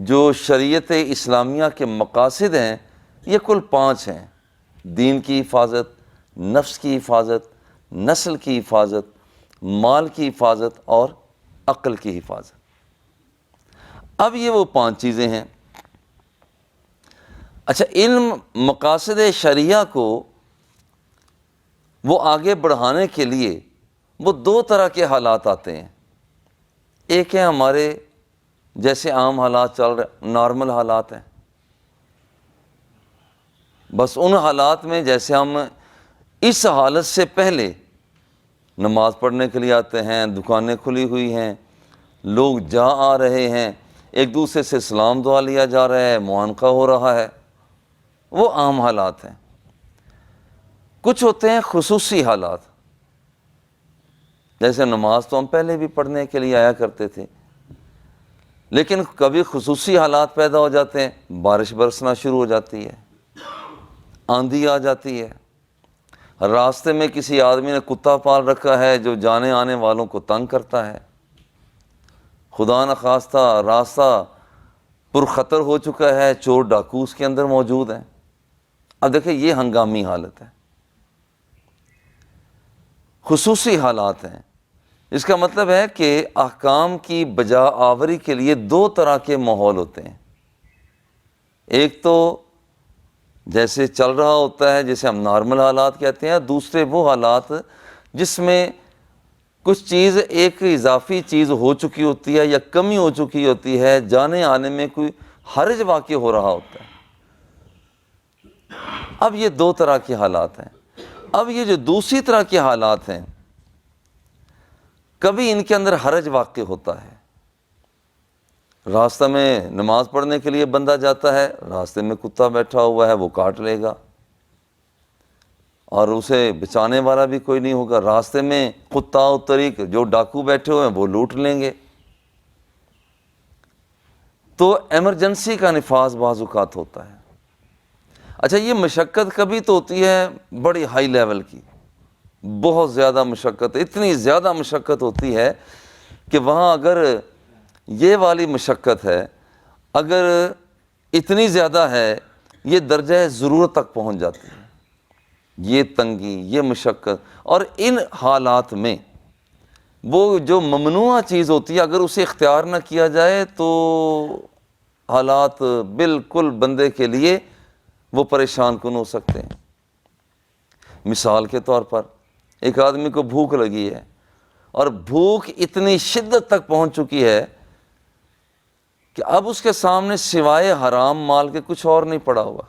جو شریعت اسلامیہ کے مقاصد ہیں یہ کل 5 ہیں: دین کی حفاظت، نفس کی حفاظت، نسل کی حفاظت، مال کی حفاظت اور عقل کی حفاظت۔ اب یہ وہ 5 چیزیں ہیں۔ اچھا، علم مقاصد شرعیہ کو وہ آگے بڑھانے کے لیے وہ 2 طرح کے حالات آتے ہیں۔ ایک ہے ہمارے جیسے عام حالات چل رہے، نارمل حالات ہیں، بس ان حالات میں جیسے ہم اس حالت سے پہلے نماز پڑھنے کے لیے آتے ہیں، دکانیں کھلی ہوئی ہیں، لوگ جا آ رہے ہیں، ایک دوسرے سے سلام دعا لیا جا رہا ہے، معانقہ ہو رہا ہے، وہ عام حالات ہیں۔ کچھ ہوتے ہیں خصوصی حالات، جیسے نماز تو ہم پہلے بھی پڑھنے کے لیے آیا کرتے تھے، لیکن کبھی خصوصی حالات پیدا ہو جاتے ہیں، بارش برسنا شروع ہو جاتی ہے، آندھی آ جاتی ہے، راستے میں کسی آدمی نے کتا پال رکھا ہے جو جانے آنے والوں کو تنگ کرتا ہے، خدا نخواستہ راستہ پرخطر ہو چکا ہے، چور ڈاکو اس کے اندر موجود ہیں۔ اب دیکھیں یہ ہنگامی حالت ہے، خصوصی حالات ہیں۔ اس کا مطلب ہے کہ احکام کی بجا آوری کے لیے 2 طرح کے ماحول ہوتے ہیں۔ ایک تو جیسے چل رہا ہوتا ہے جسے ہم نارمل حالات کہتے ہیں، دوسرے وہ حالات جس میں کچھ چیز ایک اضافی چیز ہو چکی ہوتی ہے یا کمی ہو چکی ہوتی ہے، جانے آنے میں کوئی حرج واقع ہو رہا ہوتا ہے۔ اب یہ 2 طرح کے حالات ہیں۔ اب یہ جو دوسری طرح کے حالات ہیں، کبھی ان کے اندر حرج واقع ہوتا ہے۔ راستہ میں نماز پڑھنے کے لیے بندہ جاتا ہے، راستے میں کتا بیٹھا ہوا ہے، وہ کاٹ لے گا اور اسے بچانے والا بھی کوئی نہیں ہوگا۔ راستے میں قطاع الطریق جو ڈاکو بیٹھے ہوئے ہیں وہ لوٹ لیں گے۔ تو ایمرجنسی کا نفاذ بعض اوقات ہوتا ہے۔ اچھا، یہ مشقت کبھی تو ہوتی ہے بڑی ہائی لیول کی، بہت زیادہ مشقت، اتنی زیادہ مشقت ہوتی ہے کہ وہاں اگر یہ والی مشقت ہے، اگر اتنی زیادہ ہے، یہ درجہ ضرورت تک پہنچ جاتی ہے، یہ تنگی، یہ مشقت۔ اور ان حالات میں وہ جو ممنوع چیز ہوتی ہے اگر اسے اختیار نہ کیا جائے تو حالات بالکل بندے کے لیے وہ پریشان کن ہو سکتے ہیں۔ مثال کے طور پر ایک آدمی کو بھوک لگی ہے اور بھوک اتنی شدت تک پہنچ چکی ہے کہ اب اس کے سامنے سوائے حرام مال کے کچھ اور نہیں پڑا ہوا۔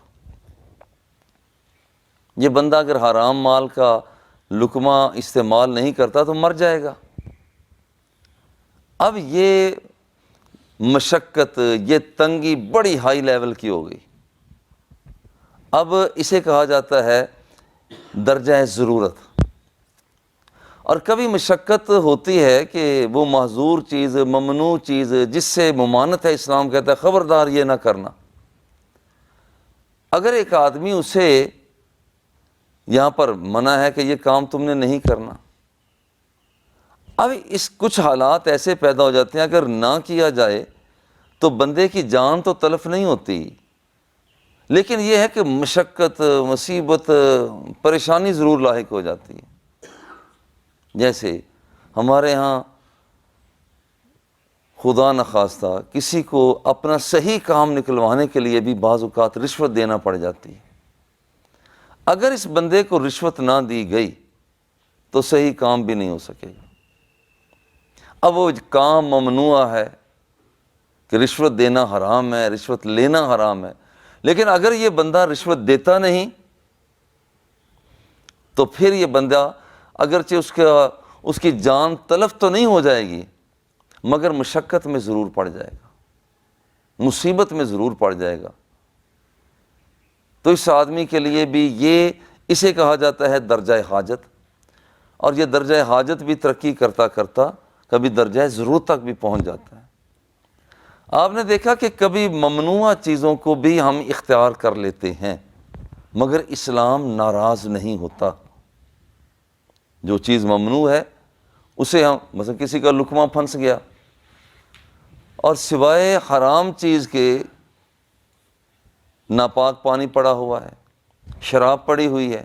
یہ بندہ اگر حرام مال کا لقمہ استعمال نہیں کرتا تو مر جائے گا۔ اب یہ مشقت، یہ تنگی بڑی ہائی لیول کی ہو گئی۔ اب اسے کہا جاتا ہے درجہ ضرورت۔ اور کبھی مشقت ہوتی ہے کہ وہ محظور چیز، ممنوع چیز جس سے ممانعت ہے، اسلام کہتا ہے خبردار یہ نہ کرنا۔ اگر ایک آدمی اسے یہاں پر منع ہے کہ یہ کام تم نے نہیں کرنا، اب اس کچھ حالات ایسے پیدا ہو جاتے ہیں اگر نہ کیا جائے تو بندے کی جان تو تلف نہیں ہوتی، لیکن یہ ہے کہ مشقت، مصیبت، پریشانی ضرور لاحق ہو جاتی ہے۔ جیسے ہمارے ہاں خدا نخواستہ کسی کو اپنا صحیح کام نکلوانے کے لیے بھی بعض اوقات رشوت دینا پڑ جاتی ہے۔ اگر اس بندے کو رشوت نہ دی گئی تو صحیح کام بھی نہیں ہو سکے گا۔ اب وہ کام ممنوع ہے کہ رشوت دینا حرام ہے، رشوت لینا حرام ہے، لیکن اگر یہ بندہ رشوت دیتا نہیں تو پھر یہ بندہ اگرچہ اس کی جان تلف تو نہیں ہو جائے گی مگر مشقت میں ضرور پڑ جائے گا، مصیبت میں ضرور پڑ جائے گا۔ تو اس آدمی کے لیے بھی اسے کہا جاتا ہے درجہ حاجت، اور یہ درجہ حاجت بھی ترقی کرتا کرتا کبھی درجہ ضرورت تک بھی پہنچ جاتا ہے۔ آپ نے دیکھا کہ کبھی ممنوع چیزوں کو بھی ہم اختیار کر لیتے ہیں مگر اسلام ناراض نہیں ہوتا۔ جو چیز ممنوع ہے اسے ہم، مثلا کسی کا لقمہ پھنس گیا اور سوائے حرام چیز کے ناپاک پانی پڑا ہوا ہے، شراب پڑی ہوئی ہے،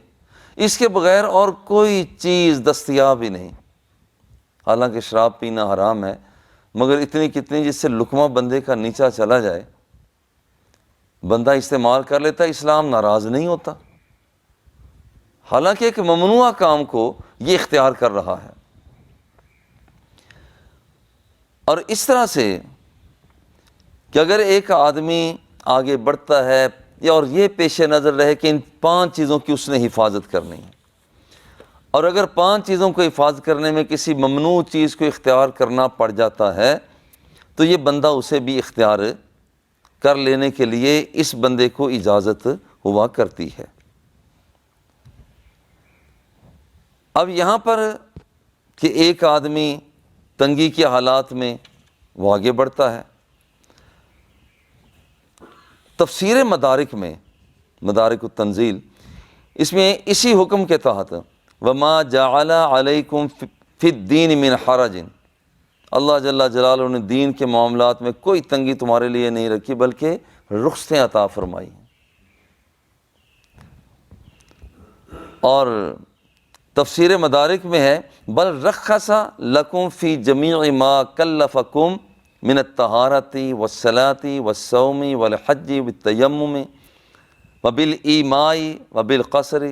اس کے بغیر اور کوئی چیز دستیاب ہی نہیں۔ حالانکہ شراب پینا حرام ہے، مگر اتنی کتنی جس سے لقمہ بندے کا نیچا چلا جائے بندہ استعمال کر لیتا، اسلام ناراض نہیں ہوتا، حالانکہ ایک ممنوع کام کو یہ اختیار کر رہا ہے۔ اور اس طرح سے کہ اگر ایک آدمی آگے بڑھتا ہے اور یہ پیش نظر رہے کہ ان 5 چیزوں کی اس نے حفاظت کرنی ہے، اور اگر 5 چیزوں کو حفاظت کرنے میں کسی ممنوع چیز کو اختیار کرنا پڑ جاتا ہے تو یہ بندہ اسے بھی اختیار کر لینے کے لیے اس بندے کو اجازت ہوا کرتی ہے۔ اب یہاں پر کہ ایک آدمی تنگی کے حالات میں وہ آگے بڑھتا ہے، تفسیر مدارک میں، مدارک التنزیل، اس میں اسی حکم کے تحت وَمَا جَعَلَ عَلَيْكُمْ فِي الدِّينِ مِنْ حَرَجٍ، اللہ جل جلالہ نے دین کے معاملات میں کوئی تنگی تمہارے لیے نہیں رکھی بلکہ رخصتیں عطا فرمائی۔ اور تفسیر مدارک میں ہے بل رخص لکم فی جمیع ما کلفکم من الطہارۃ والصلاۃ والصوم والحج والتیمم وبالایماء وبالقصر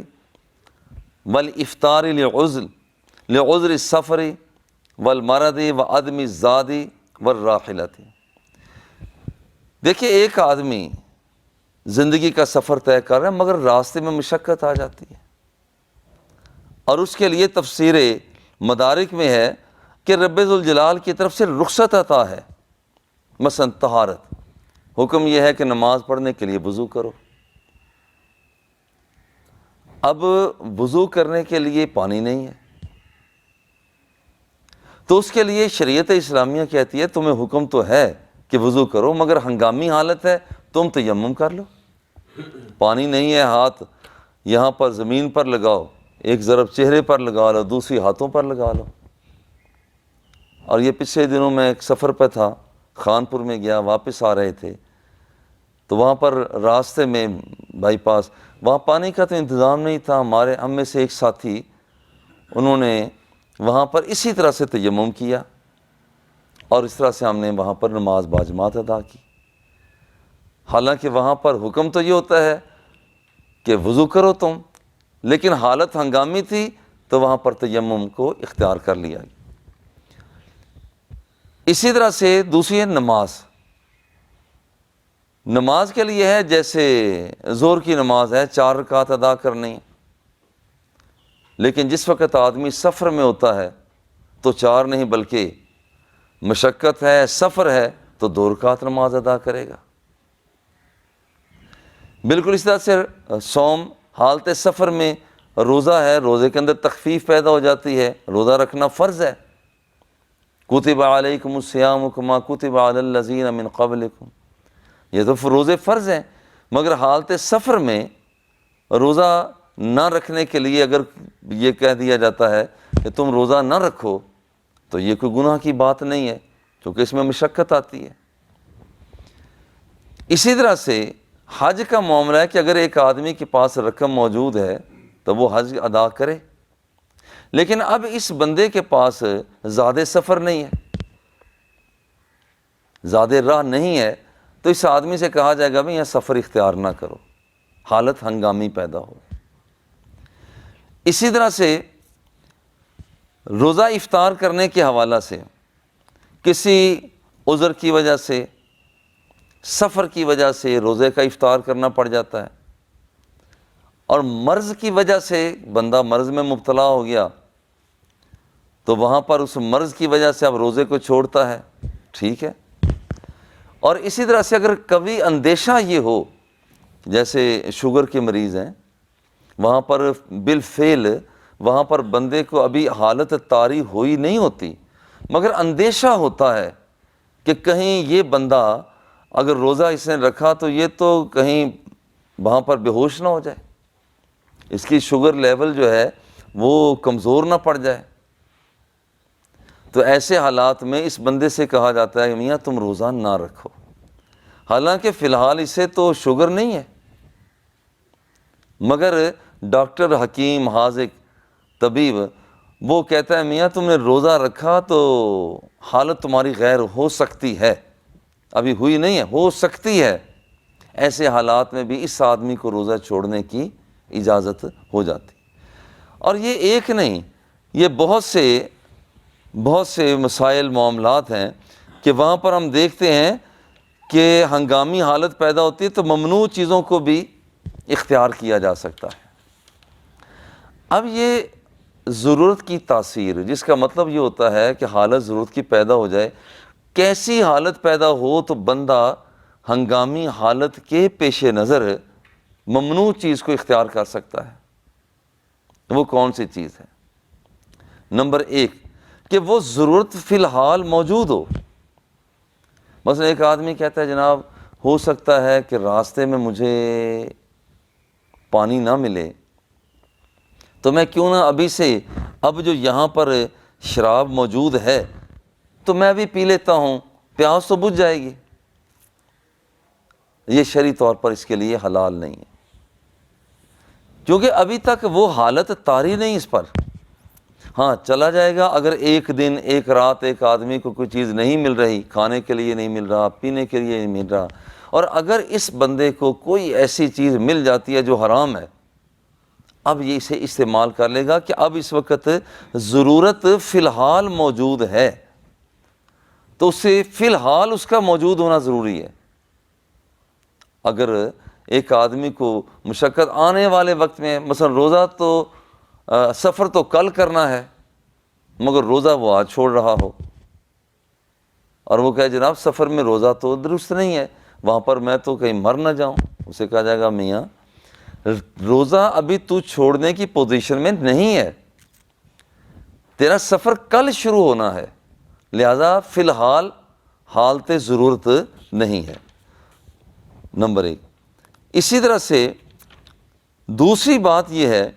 والافطار لعذر السفر والمرض وعدم الزاد والراحلۃ۔ دیکھیے ایک آدمی زندگی کا سفر طے کر رہا ہے مگر راستے میں مشقت آ جاتی ہے، اور اس کے لیے تفسیر مدارک میں ہے کہ رب ذوالجلال کی طرف سے رخصت عطا ہے، مثلا طہارت، حکم یہ ہے کہ نماز پڑھنے کے لیے وضو کرو۔ اب وضو کرنے کے لیے پانی نہیں ہے تو اس کے لیے شریعت اسلامیہ کہتی ہے تمہیں حکم تو ہے کہ وضو کرو مگر ہنگامی حالت ہے تم تیمم کر لو، پانی نہیں ہے ہاتھ یہاں پر زمین پر لگاؤ، ایک ضرب چہرے پر لگا لو، دوسری ہاتھوں پر لگا لو۔ اور یہ پچھلے دنوں میں ایک سفر پہ تھا، خانپور میں گیا، واپس آ رہے تھے تو وہاں پر راستے میں بائی پاس وہاں پانی کا تو انتظام نہیں تھا، ہم میں سے ایک ساتھی انہوں نے وہاں پر اسی طرح سے تیمم کیا اور اس طرح سے ہم نے وہاں پر نماز باجماعت ادا کی۔ حالانکہ وہاں پر حکم تو یہ ہوتا ہے کہ وضو کرو تم، لیکن حالت ہنگامی تھی تو وہاں پر تیمم کو اختیار کر لیا گیا۔ اسی طرح سے دوسری ہے نماز کے لیے ہے جیسے ظہر کی نماز ہے 4 رکعت ادا کرنی، لیکن جس وقت آدمی سفر میں ہوتا ہے تو 4 نہیں بلکہ مشقت ہے، سفر ہے تو 2 رکعت نماز ادا کرے گا۔ بالکل اس طرح سے صوم، حالت سفر میں روزہ ہے، روزے کے اندر تخفیف پیدا ہو جاتی ہے، روزہ رکھنا فرض ہے، کتب علیکم الصیام کما کتب علی الذین من قبلکم، یہ تو روزے فرض ہیں، مگر حالت سفر میں روزہ نہ رکھنے کے لیے اگر یہ کہہ دیا جاتا ہے کہ تم روزہ نہ رکھو تو یہ کوئی گناہ کی بات نہیں ہے کیونکہ اس میں مشقت آتی ہے۔ اسی طرح سے حج کا معاملہ ہے کہ اگر ایک آدمی کے پاس رقم موجود ہے تو وہ حج ادا کرے، لیکن اب اس بندے کے پاس زیادہ سفر نہیں ہے، زیادہ راہ نہیں ہے، تو اس آدمی سے کہا جائے گا بھئی یہاں سفر اختیار نہ کرو، حالت ہنگامی پیدا ہو۔ اسی طرح سے روزہ افطار کرنے کے حوالہ سے کسی عذر کی وجہ سے، سفر کی وجہ سے روزے کا افطار کرنا پڑ جاتا ہے، اور مرض کی وجہ سے بندہ مرض میں مبتلا ہو گیا تو وہاں پر اس مرض کی وجہ سے اب روزے کو چھوڑتا ہے، ٹھیک ہے۔ اور اسی طرح سے اگر کبھی اندیشہ یہ ہو، جیسے شوگر کے مریض ہیں، وہاں پر بالفعل وہاں پر بندے کو ابھی حالت طاری ہوئی نہیں ہوتی مگر اندیشہ ہوتا ہے کہ کہیں یہ بندہ اگر روزہ اس نے رکھا تو یہ تو کہیں وہاں پر بے ہوش نہ ہو جائے، اس کی شوگر لیول جو ہے وہ کمزور نہ پڑ جائے، تو ایسے حالات میں اس بندے سے کہا جاتا ہے کہ میاں تم روزہ نہ رکھو، حالانکہ فی الحال اسے تو شوگر نہیں ہے، مگر ڈاکٹر، حکیم، حاذق، طبیب وہ کہتا ہے میاں تم نے روزہ رکھا تو حالت تمہاری غیر ہو سکتی ہے، ابھی ہوئی نہیں ہے، ہو سکتی ہے۔ ایسے حالات میں بھی اس آدمی کو روزہ چھوڑنے کی اجازت ہو جاتی۔ اور یہ ایک نہیں، یہ بہت سے مسائل، معاملات ہیں کہ وہاں پر ہم دیکھتے ہیں کہ ہنگامی حالت پیدا ہوتی ہے تو ممنوع چیزوں کو بھی اختیار کیا جا سکتا ہے۔ اب یہ ضرورت کی تاثیر، جس کا مطلب یہ ہوتا ہے کہ حالت ضرورت کی پیدا ہو جائے، کیسی حالت پیدا ہو تو بندہ ہنگامی حالت کے پیش نظر ممنوع چیز کو اختیار کر سکتا ہے، وہ کون سی چیز ہے؟ نمبر ایک، کہ وہ ضرورت فی الحال موجود ہو۔ مثلا ایک آدمی کہتا ہے جناب ہو سکتا ہے کہ راستے میں مجھے پانی نہ ملے، تو میں کیوں نہ ابھی سے، اب جو یہاں پر شراب موجود ہے تو میں بھی پی لیتا ہوں، پیاس تو بجھ جائے گی۔ یہ شرعی طور پر اس کے لیے حلال نہیں ہے، کیونکہ ابھی تک وہ حالت طاری نہیں اس پر۔ ہاں چلا جائے گا اگر ایک دن ایک رات ایک آدمی کو کوئی چیز نہیں مل رہی، کھانے کے لیے نہیں مل رہا، پینے کے لیے نہیں مل رہا، اور اگر اس بندے کو کوئی ایسی چیز مل جاتی ہے جو حرام ہے، اب یہ اسے استعمال کر لے گا کہ اب اس وقت ضرورت فی الحال موجود ہے، تو اسے فی الحال اس کا موجود ہونا ضروری ہے۔ اگر ایک آدمی کو مشقت آنے والے وقت میں، مثلا روزہ تو سفر تو کل کرنا ہے، مگر روزہ وہ آج چھوڑ رہا ہو، اور وہ کہے جناب سفر میں روزہ تو درست نہیں ہے، وہاں پر میں تو کہیں مر نہ جاؤں، اسے کہا جائے گا میاں روزہ ابھی تو چھوڑنے کی پوزیشن میں نہیں ہے، تیرا سفر کل شروع ہونا ہے، لہذا فی الحال حالت ضرورت نہیں ہے۔ نمبر ایک۔ اسی طرح سے دوسری بات یہ ہے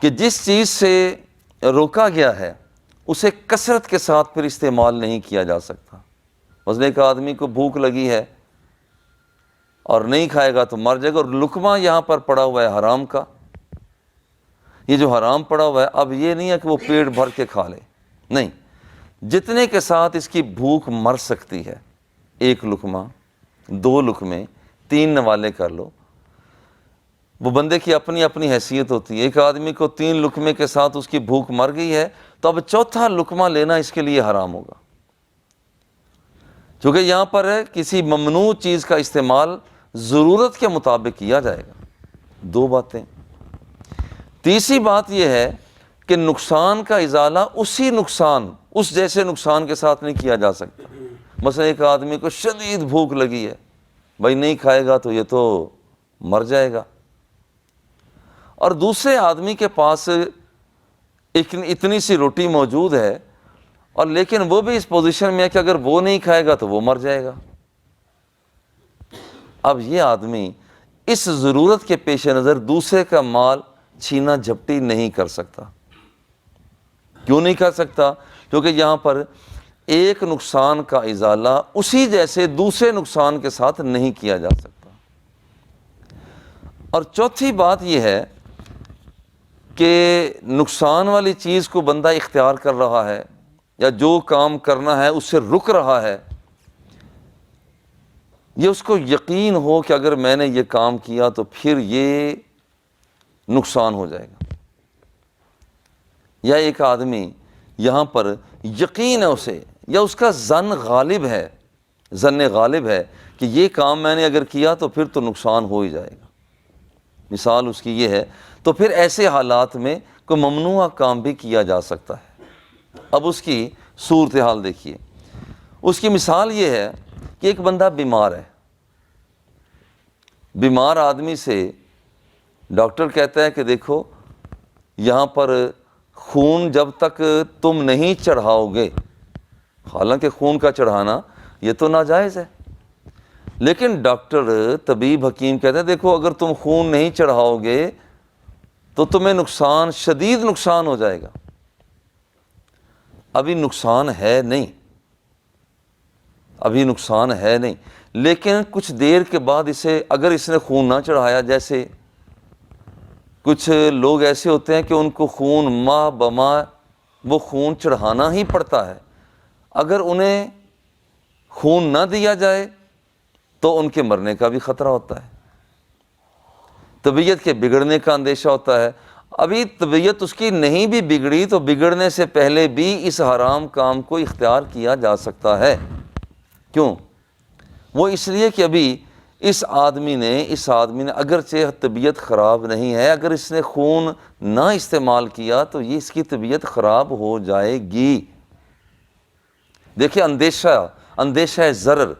کہ جس چیز سے روکا گیا ہے اسے کثرت کے ساتھ پھر استعمال نہیں کیا جا سکتا۔ مثلا ایک آدمی کو بھوک لگی ہے اور نہیں کھائے گا تو مر جائے گا، اور لقمہ یہاں پر پڑا ہوا ہے حرام کا، یہ جو حرام پڑا ہوا ہے اب یہ نہیں ہے کہ وہ پیٹ بھر کے کھا لے، نہیں، جتنے کے ساتھ اس کی بھوک مر سکتی ہے، ایک لقمہ، دو لقمے، 3 نوالے کر لو، وہ بندے کی اپنی اپنی حیثیت ہوتی ہے۔ ایک آدمی کو 3 لقمے کے ساتھ اس کی بھوک مر گئی ہے تو اب چوتھا لقمہ لینا اس کے لیے حرام ہوگا، کیونکہ یہاں پر کسی ممنوع چیز کا استعمال ضرورت کے مطابق کیا جائے گا۔ 2 باتیں۔ تیسری بات یہ ہے کہ نقصان کا ازالہ اس جیسے نقصان کے ساتھ نہیں کیا جا سکتا۔ مثلا ایک آدمی کو شدید بھوک لگی ہے، بھائی نہیں کھائے گا تو یہ تو مر جائے گا، اور دوسرے آدمی کے پاس اتنی سی روٹی موجود ہے، اور لیکن وہ بھی اس پوزیشن میں ہے کہ اگر وہ نہیں کھائے گا تو وہ مر جائے گا۔ اب یہ آدمی اس ضرورت کے پیش نظر دوسرے کا مال چھینا جھپٹی نہیں کر سکتا۔ کیوں نہیں کر سکتا؟ کیونکہ یہاں پر ایک نقصان کا ازالہ اسی جیسے دوسرے نقصان کے ساتھ نہیں کیا جا سکتا۔ اور چوتھی بات یہ ہے کہ نقصان والی چیز کو بندہ اختیار کر رہا ہے یا جو کام کرنا ہے اس سے رک رہا ہے، یہ اس کو یقین ہو کہ اگر میں نے یہ کام کیا تو پھر یہ نقصان ہو جائے گا، یا ایک آدمی یہاں پر یقین ہے اسے، یا اس کا ظن غالب ہے کہ یہ کام میں نے اگر کیا تو پھر تو نقصان ہو ہی جائے گا، مثال اس کی یہ ہے، تو پھر ایسے حالات میں کوئی ممنوع کام بھی کیا جا سکتا ہے۔ اب اس کی صورتحال دیکھیے، اس کی مثال یہ ہے کہ ایک بندہ بیمار ہے، بیمار آدمی سے ڈاکٹر کہتا ہے کہ دیکھو یہاں پر خون جب تک تم نہیں چڑھاؤ گے، حالانکہ خون کا چڑھانا یہ تو ناجائز ہے، لیکن ڈاکٹر، طبیب، حکیم کہتے ہیں دیکھو اگر تم خون نہیں چڑھاؤ گے تو تمہیں شدید نقصان ہو جائے گا۔ ابھی نقصان ہے نہیں، ابھی نقصان ہے نہیں، لیکن کچھ دیر کے بعد اسے اگر اس نے خون نہ چڑھایا، جیسے کچھ لوگ ایسے ہوتے ہیں کہ ان کو خون ماہ بماہ وہ خون چڑھانا ہی پڑتا ہے، اگر انہیں خون نہ دیا جائے تو ان کے مرنے کا بھی خطرہ ہوتا ہے، طبیعت کے بگڑنے کا اندیشہ ہوتا ہے۔ ابھی طبیعت اس کی نہیں بھی بگڑی تو بگڑنے سے پہلے بھی اس حرام کام کو اختیار کیا جا سکتا ہے۔ کیوں؟ وہ اس لیے کہ ابھی اس آدمی نے اگرچہ طبیعت خراب نہیں ہے، اگر اس نے خون نہ استعمال کیا تو یہ اس کی طبیعت خراب ہو جائے گی۔ دیکھیں، اندیشہ ضرر،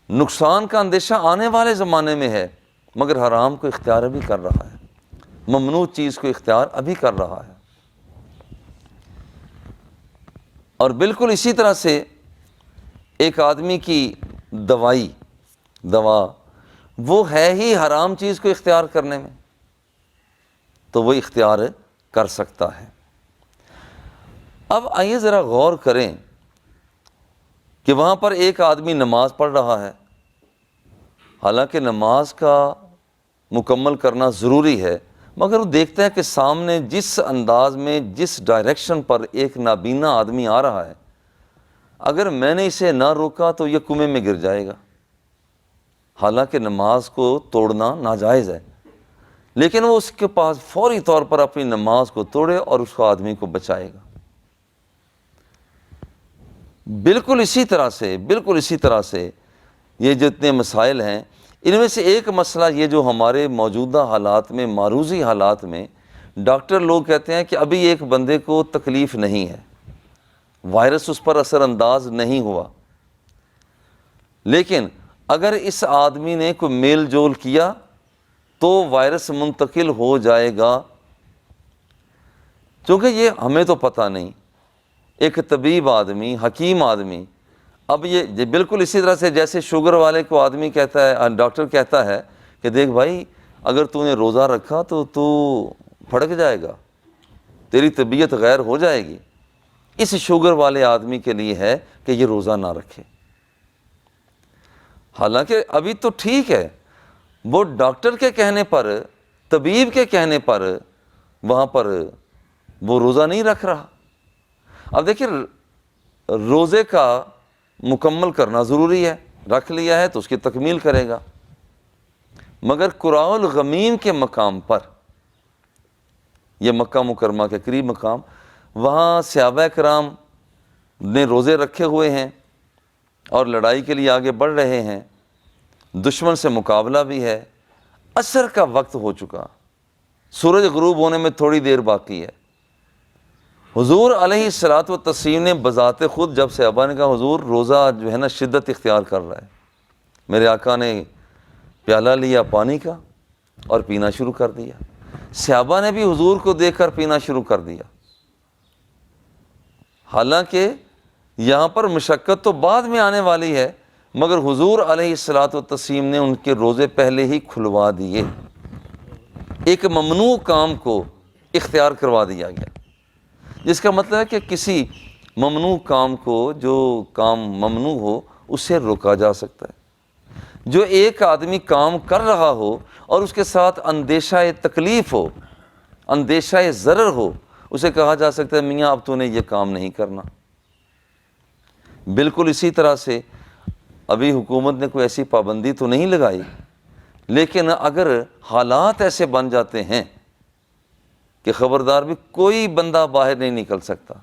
نقصان کا اندیشہ آنے والے زمانے میں ہے، مگر حرام کو اختیار ابھی کر رہا ہے، ممنوع چیز کو اختیار ابھی کر رہا ہے۔ اور بالکل اسی طرح سے ایک آدمی کی دوا وہ ہے ہی حرام چیز کو اختیار کرنے میں، تو وہ اختیار کر سکتا ہے۔ اب آئیے ذرا غور کریں کہ وہاں پر ایک آدمی نماز پڑھ رہا ہے، حالانکہ نماز کا مکمل کرنا ضروری ہے، مگر وہ دیکھتا ہے کہ سامنے جس انداز میں جس ڈائریکشن پر ایک نابینا آدمی آ رہا ہے، اگر میں نے اسے نہ روکا تو یہ کنویں میں گر جائے گا، حالانکہ نماز کو توڑنا ناجائز ہے، لیکن وہ اس کے پاس فوری طور پر اپنی نماز کو توڑے اور اس آدمی کو بچائے گا۔ بالکل اسی طرح سے یہ جتنے مسائل ہیں، ان میں سے ایک مسئلہ یہ جو ہمارے موجودہ حالات میں، معروضی حالات میں، ڈاکٹر لوگ کہتے ہیں کہ ابھی ایک بندے کو تکلیف نہیں ہے، وائرس اس پر اثر انداز نہیں ہوا، لیکن اگر اس آدمی نے کوئی میل جول کیا تو وائرس منتقل ہو جائے گا، چونکہ یہ ہمیں تو پتہ نہیں، ایک طبیب آدمی، حکیم آدمی، اب یہ بالکل اسی طرح سے جیسے شوگر والے کو آدمی کہتا ہے، ڈاکٹر کہتا ہے کہ دیکھ بھائی، اگر تو نے روزہ رکھا تو پھڑک جائے گا، تیری طبیعت غیر ہو جائے گی، اس شوگر والے آدمی کے لیے ہے کہ یہ روزہ نہ رکھے، حالانکہ ابھی تو ٹھیک ہے، وہ ڈاکٹر کے کہنے پر، طبیب کے کہنے پر وہاں پر وہ روزہ نہیں رکھ رہا۔ اب دیکھیں، روزے کا مکمل کرنا ضروری ہے، رکھ لیا ہے تو اس کی تکمیل کرے گا، مگر قراء الغمیم کے مقام پر، یہ مکہ مکرمہ کے قریب مقام، وہاں صحابہ کرام نے روزے رکھے ہوئے ہیں اور لڑائی کے لیے آگے بڑھ رہے ہیں، دشمن سے مقابلہ بھی ہے، عصر کا وقت ہو چکا، سورج غروب ہونے میں تھوڑی دیر باقی ہے۔ حضور علیہ الصلوۃ والتسلیم نے بذات خود جب صحابہ نے کہا حضور روزہ جو ہے نا شدت اختیار کر رہا ہے، میرے آقا نے پیالہ لیا پانی کا اور پینا شروع کر دیا، صحابہ نے بھی حضور کو دیکھ کر پینا شروع کر دیا، حالانکہ یہاں پر مشقت تو بعد میں آنے والی ہے، مگر حضور علیہ الصلوۃ والتسلیم نے ان کے روزے پہلے ہی کھلوا دیے، ایک ممنوع کام کو اختیار کروا دیا گیا، جس کا مطلب ہے کہ کسی ممنوع کام کو، جو کام ممنوع ہو، اسے روکا جا سکتا ہے۔ جو ایک آدمی کام کر رہا ہو اور اس کے ساتھ اندیشہ تکلیف ہو، اندیشہ ضرر ہو، اسے کہا جا سکتا ہے میاں اب تو نے یہ کام نہیں کرنا۔ بالکل اسی طرح سے ابھی حکومت نے کوئی ایسی پابندی تو نہیں لگائی، لیکن اگر حالات ایسے بن جاتے ہیں کہ خبردار بھی کوئی بندہ باہر نہیں نکل سکتا،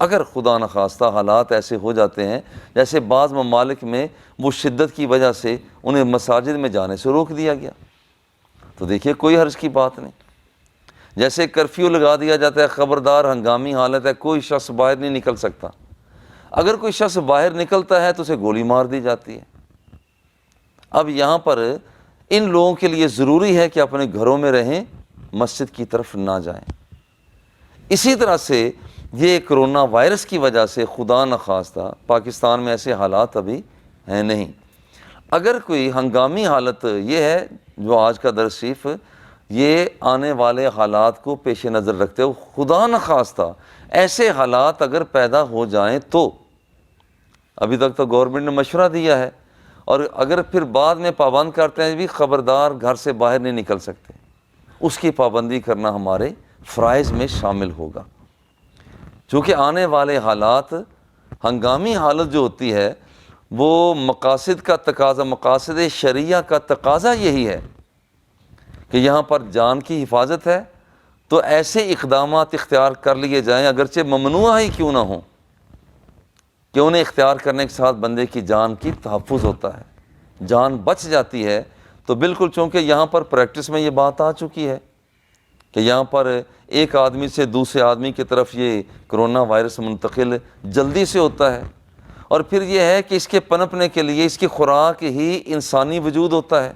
اگر خدا نخواستہ حالات ایسے ہو جاتے ہیں، جیسے بعض ممالک میں وہ شدت کی وجہ سے انہیں مساجد میں جانے سے روک دیا گیا، تو دیکھیے کوئی حرج کی بات نہیں، جیسے کرفیو لگا دیا جاتا ہے، خبردار ہنگامی حالت ہے، کوئی شخص باہر نہیں نکل سکتا، اگر کوئی شخص باہر نکلتا ہے تو اسے گولی مار دی جاتی ہے۔ اب یہاں پر ان لوگوں کے لیے ضروری ہے کہ اپنے گھروں میں رہیں، مسجد کی طرف نہ جائیں۔ اسی طرح سے یہ کرونا وائرس کی وجہ سے خدا نخواستہ پاکستان میں ایسے حالات ابھی ہیں نہیں، اگر کوئی ہنگامی حالت، یہ ہے جو آج کا درس شریف یہ آنے والے حالات کو پیش نظر رکھتے ہوئے خدا نخواستہ ایسے حالات اگر پیدا ہو جائیں تو ابھی تک تو گورنمنٹ نے مشورہ دیا ہے، اور اگر پھر بعد میں پابند کرتے ہیں بھی خبردار گھر سے باہر نہیں نکل سکتے، اس کی پابندی کرنا ہمارے فرائض میں شامل ہوگا، چونکہ آنے والے حالات، ہنگامی حالت جو ہوتی ہے وہ مقاصد کا تقاضا، مقاصد شرعیہ کا تقاضا یہی ہے کہ یہاں پر جان کی حفاظت ہے، تو ایسے اقدامات اختیار کر لیے جائیں اگرچہ ممنوع ہی کیوں نہ ہوں، کہ انہیں اختیار کرنے کے ساتھ بندے کی جان کی تحفظ ہوتا ہے، جان بچ جاتی ہے۔ تو بالکل چونکہ یہاں پر پریکٹس میں یہ بات آ چکی ہے کہ یہاں پر ایک آدمی سے دوسرے آدمی کی طرف یہ کرونا وائرس منتقل جلدی سے ہوتا ہے، اور پھر یہ ہے کہ اس کے پنپنے کے لیے اس کی خوراک ہی انسانی وجود ہوتا ہے،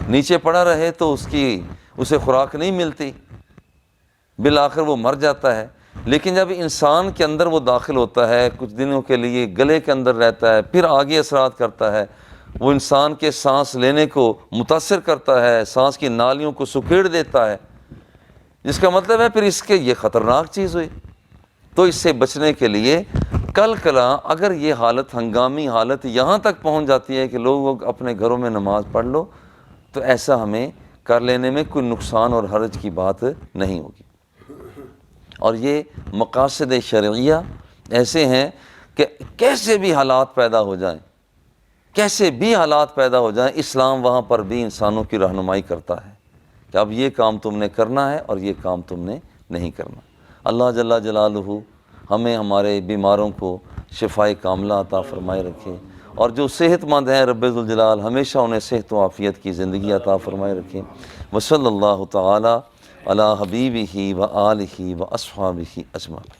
نیچے پڑا رہے تو اسے خوراک نہیں ملتی، بالآخر وہ مر جاتا ہے۔ لیکن جب انسان کے اندر وہ داخل ہوتا ہے، کچھ دنوں کے لیے گلے کے اندر رہتا ہے، پھر آگے اثرات کرتا ہے، وہ انسان کے سانس لینے کو متاثر کرتا ہے، سانس کی نالیوں کو سکیڑ دیتا ہے، جس کا مطلب ہے پھر اس کے یہ خطرناک چیز ہوئی۔ تو اس سے بچنے کے لیے کل کلا اگر یہ حالت، ہنگامی حالت یہاں تک پہنچ جاتی ہے کہ لوگ اپنے گھروں میں نماز پڑھ لو، تو ایسا ہمیں کر لینے میں کوئی نقصان اور حرج کی بات نہیں ہوگی۔ اور یہ مقاصد شرعیہ ایسے ہیں کہ کیسے بھی حالات پیدا ہو جائیں، کیسے بھی حالات پیدا ہو جائیں، اسلام وہاں پر بھی انسانوں کی رہنمائی کرتا ہے کہ اب یہ کام تم نے کرنا ہے اور یہ کام تم نے نہیں کرنا۔ اللہ جل جلالہ ہمیں ہمارے بیماروں کو شفائے کاملہ عطا فرمائے رکھے، اور جو صحت مند ہیں رب ذوالجلال ہمیشہ انہیں صحت و عافیت کی زندگی عطا فرمائے رکھے۔ وصلی اللہ تعالی علی حبیبہ و آلہ و اصحابہ اجمعین۔